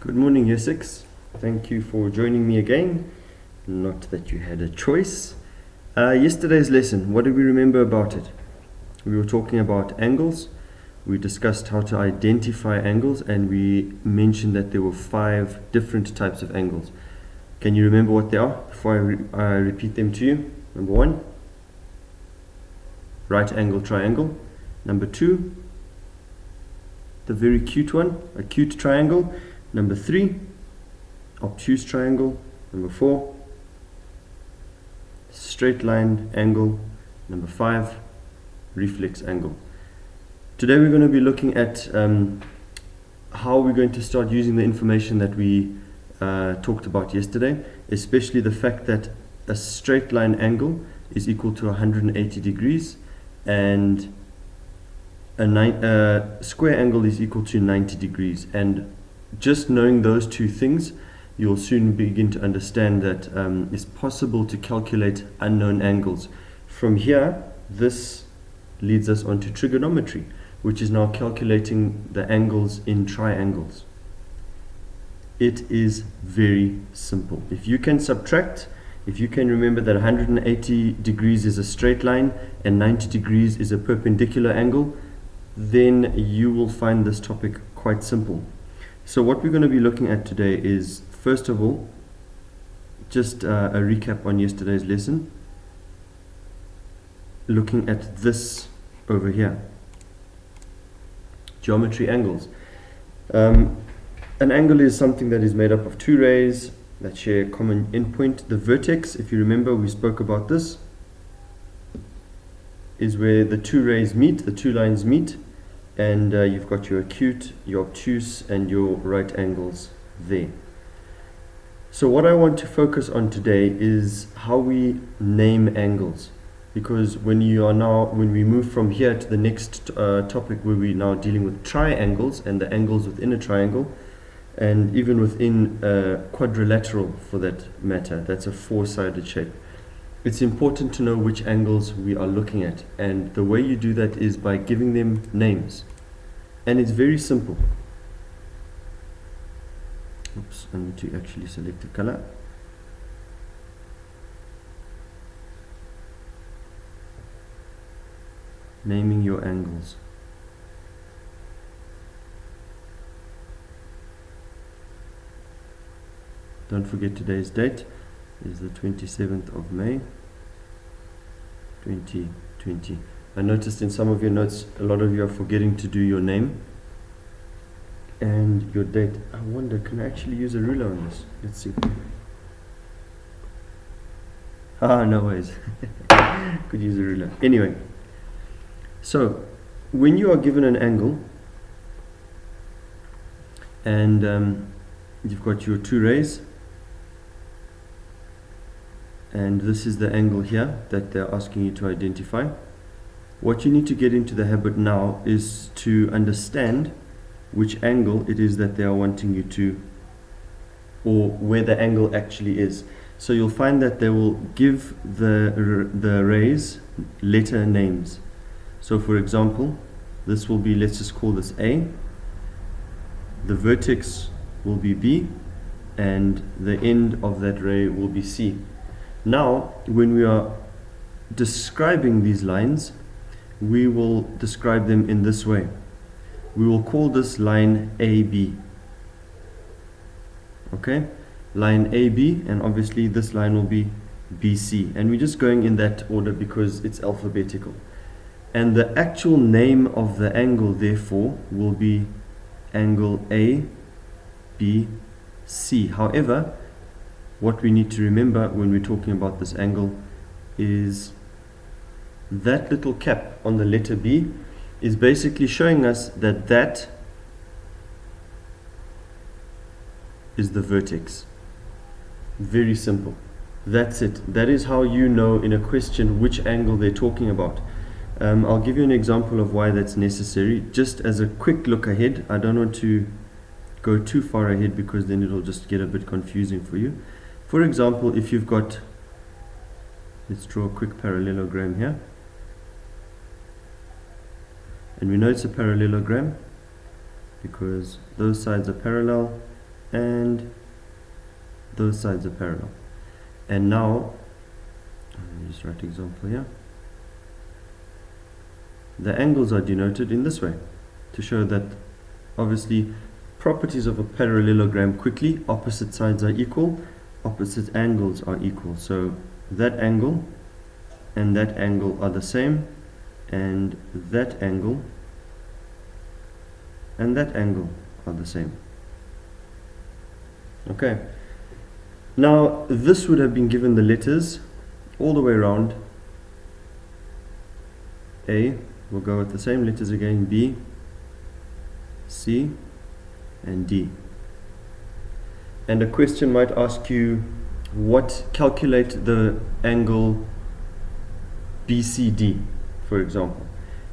Good morning, Year 6. Thank you for joining me again. Not that you had a choice. Yesterday's lesson, what do we remember about it? We were talking about angles. We discussed how to identify angles, and we mentioned that there were 5 different types of angles. Can you remember what they are before I repeat them to you? Number 1, right angle triangle. Number 2, the very cute one, acute triangle. Number 3, obtuse triangle. Number 4, straight line angle. Number 5, reflex angle. Today we're going to be looking at how we're going to start using the information that we talked about yesterday, especially the fact that a straight line angle is equal to 180 degrees and a square angle is equal to 90 degrees. And just knowing those two things, you'll soon begin to understand that it's possible to calculate unknown angles. From here, this leads us on to trigonometry, which is now calculating the angles in triangles. It is very simple. If you can subtract, if you can remember that 180 degrees is a straight line and 90 degrees is a perpendicular angle, then you will find this topic quite simple. So what we're going to be looking at today is, first of all, just a recap on yesterday's lesson, looking at this over here, geometry angles. An angle is something that is made up of 2 rays that share a common endpoint. The vertex, if you remember, we spoke about this, is where the 2 rays meet, the 2 lines meet, and you've got your acute, your obtuse, and your right angles there. So what I want to focus on today is how we name angles, because when we move from here to the next topic, where we're now dealing with triangles and the angles within a triangle, and even within a quadrilateral for that matter, that's a 4-sided shape. It's important to know which angles we are looking at, and the way you do that is by giving them names. And it's very simple. Oops, I need to actually select a color. Naming your angles. Don't forget today's date is the 27th of May 2020. I noticed in some of your notes a lot of you are forgetting to do your name and your date. I wonder, can I actually use a ruler on this? Let's see. No ways. Could use a ruler. Anyway, so when you are given an angle and you've got your 2 rays, and this is the angle here that they're asking you to identify. What you need to get into the habit now is to understand which angle it is that they are wanting you to, or where the angle actually is. So you'll find that they will give the rays letter names. So for example, this will be, let's just call this A, the vertex will be B, and the end of that ray will be C. Now, when we are describing these lines, we will describe them in this way. We will call this line AB. Okay? Line AB, and obviously this line will be BC. And we're just going in that order because it's alphabetical. And the actual name of the angle, therefore, will be angle ABC. However, what we need to remember when we're talking about this angle is that little cap on the letter B is basically showing us that that is the vertex. Very simple. That's it. That is how you know in a question which angle they're talking about. I'll give you an example of why that's necessary. Just as a quick look ahead, I don't want to go too far ahead because then it'll just get a bit confusing for you. For example, if you've got, let's draw a quick parallelogram here. And we know it's a parallelogram because those sides are parallel and those sides are parallel. And now, let me just write example here. The angles are denoted in this way to show that obviously properties of a parallelogram quickly, opposite sides are equal, opposite angles are equal. So that angle and that angle are the same, and that angle and that angle are the same. Okay, now this would have been given the letters all the way around. A, we'll go with the same letters again, B, C, and D. And a question might ask you, calculate the angle BCD, for example.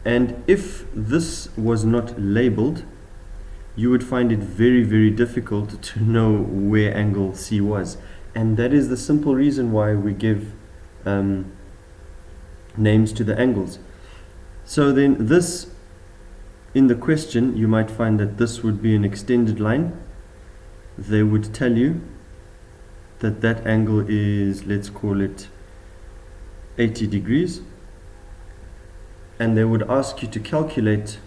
And if this was not labeled, you would find it very, very difficult to know where angle C was. And that is the simple reason why we give names to the angles. So then this, in the question, you might find that this would be an extended line. They would tell you that that angle is, let's call it 80 degrees. And they would ask you to calculate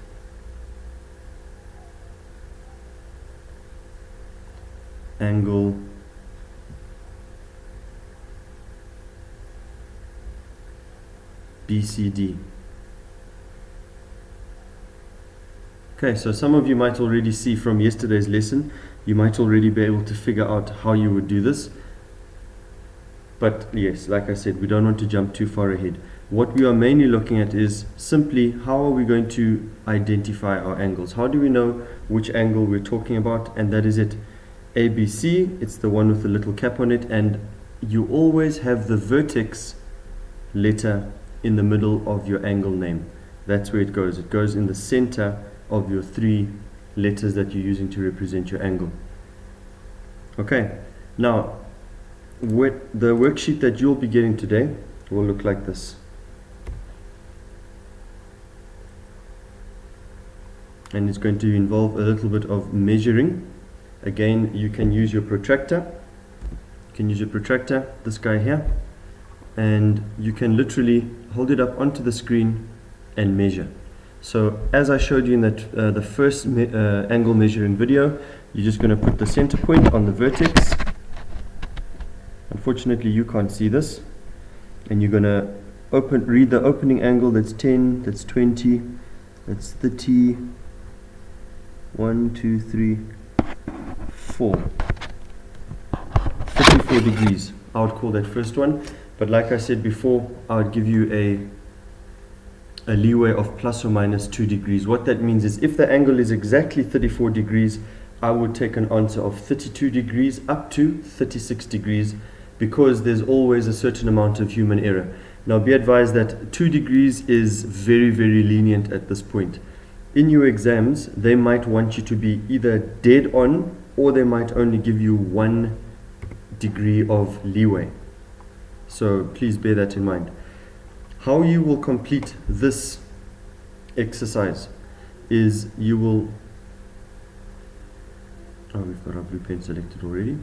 angle BCD. Okay, so some of you might already see from yesterday's lesson, you might already be able to figure out how you would do this. But yes, like I said, we don't want to jump too far ahead. What we are mainly looking at is simply how are we going to identify our angles? How do we know which angle we're talking about? And that is it. ABC, it's the one with the little cap on it, and you always have the vertex letter in the middle of your angle name. That's where it goes. It goes in the center of your three letters that you're using to represent your angle. Okay, now the worksheet that you'll be getting today will look like this. And it's going to involve a little bit of measuring. Again, you can use your protractor. You can use your protractor, this guy here, and you can literally hold it up onto the screen and measure. So as I showed you in that the first angle measuring video, you're just going to put the center point on the vertex. Unfortunately, you can't see this, and you're going to read the opening angle. That's 10, that's 20, that's 30, 1, 2, 3, 4, 34 degrees. I would call that first one, but like I said before, I would give you a leeway of plus or minus 2 degrees. What that means is if the angle is exactly 34 degrees, I would take an answer of 32 degrees up to 36 degrees, because there's always a certain amount of human error. Now be advised that 2 degrees is very, very lenient at this point. In your exams, they might want you to be either dead on, or they might only give you 1 degree of leeway. So please bear that in mind. How you will complete this exercise is you will, we've got our blue pen selected already.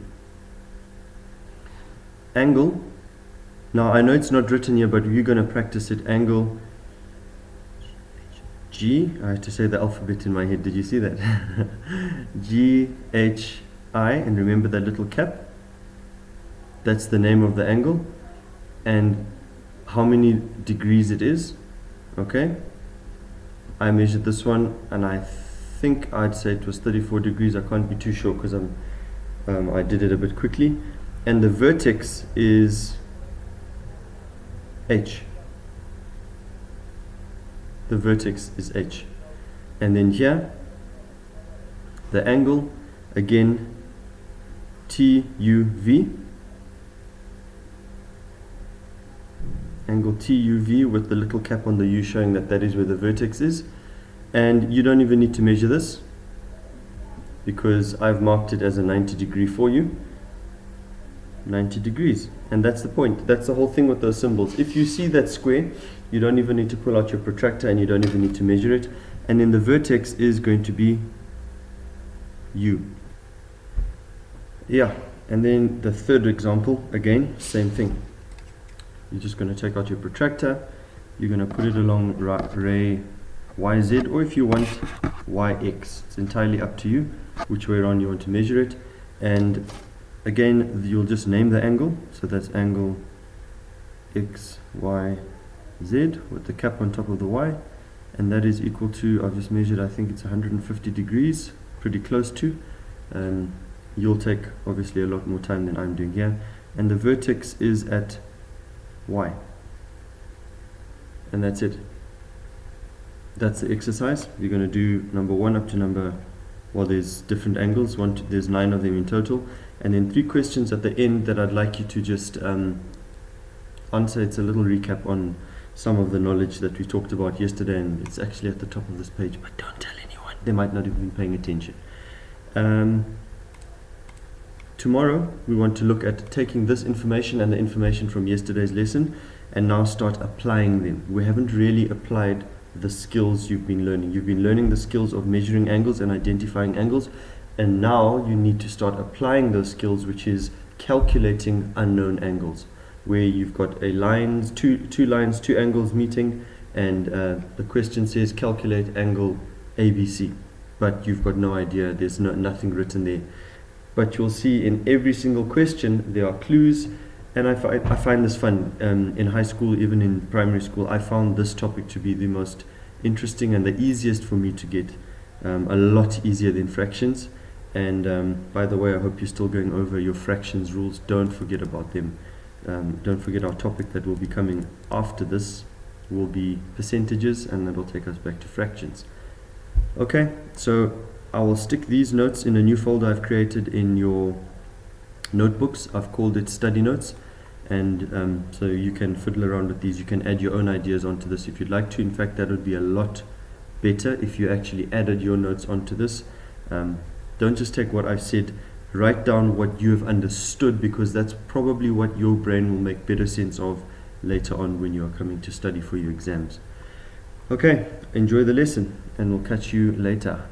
Angle, now I know it's not written here, but you're going to practice it. Angle G, I had to say the alphabet in my head, did you see that? G, H, I, and remember that little cap? That's the name of the angle, and how many degrees it is. Okay, I measured this one, and I think I'd say it was 34 degrees. I can't be too sure because I did it a bit quickly. And the vertex is H. The vertex is H. And then here, the angle, again, TUV. Angle TUV with the little cap on the U showing that that is where the vertex is. And you don't even need to measure this, because I've marked it as a 90 degree for you. 90 degrees. And that's the point. That's the whole thing with those symbols. If you see that square, you don't even need to pull out your protractor, and you don't even need to measure it. And then the vertex is going to be U. Yeah, and then the third example, again, same thing. You're just going to take out your protractor, you're going to put it along ray YZ, or if you want YX. It's entirely up to you which way around you want to measure it. And again, you'll just name the angle. So that's angle X, Y, Z with the cap on top of the Y. And that is equal to, I've just measured, I think it's 150 degrees, pretty close to. You'll take obviously a lot more time than I'm doing here. And the vertex is at Y. And that's it. That's the exercise. You're going to do number 1 up to number, well, there's different angles. There's 9 of them in total. And then 3 questions at the end that I'd like you to just answer. It's a little recap on some of the knowledge that we talked about yesterday, and it's actually at the top of this page, but don't tell anyone. They might not have been paying attention. Tomorrow, we want to look at taking this information and the information from yesterday's lesson and now start applying them. We haven't really applied the skills you've been learning. You've been learning the skills of measuring angles and identifying angles, and now you need to start applying those skills, which is calculating unknown angles, where you've got a lines, two lines, 2 angles meeting, and the question says calculate angle ABC, but you've got no idea, there's nothing written there. But you'll see in every single question there are clues, and I find this fun. In high school, even in primary school, I found this topic to be the most interesting and the easiest for me to get, a lot easier than fractions. And by the way, I hope you're still going over your fractions rules. Don't forget about them. Don't forget our topic that will be coming after this will be percentages, and that will take us back to fractions. Okay, so I will stick these notes in a new folder I've created in your notebooks. I've called it study notes, and so you can fiddle around with these. You can add your own ideas onto this if you'd like to. In fact, that would be a lot better if you actually added your notes onto this. Don't just take what I've said, write down what you have understood, because that's probably what your brain will make better sense of later on when you are coming to study for your exams. Okay, enjoy the lesson, and we'll catch you later.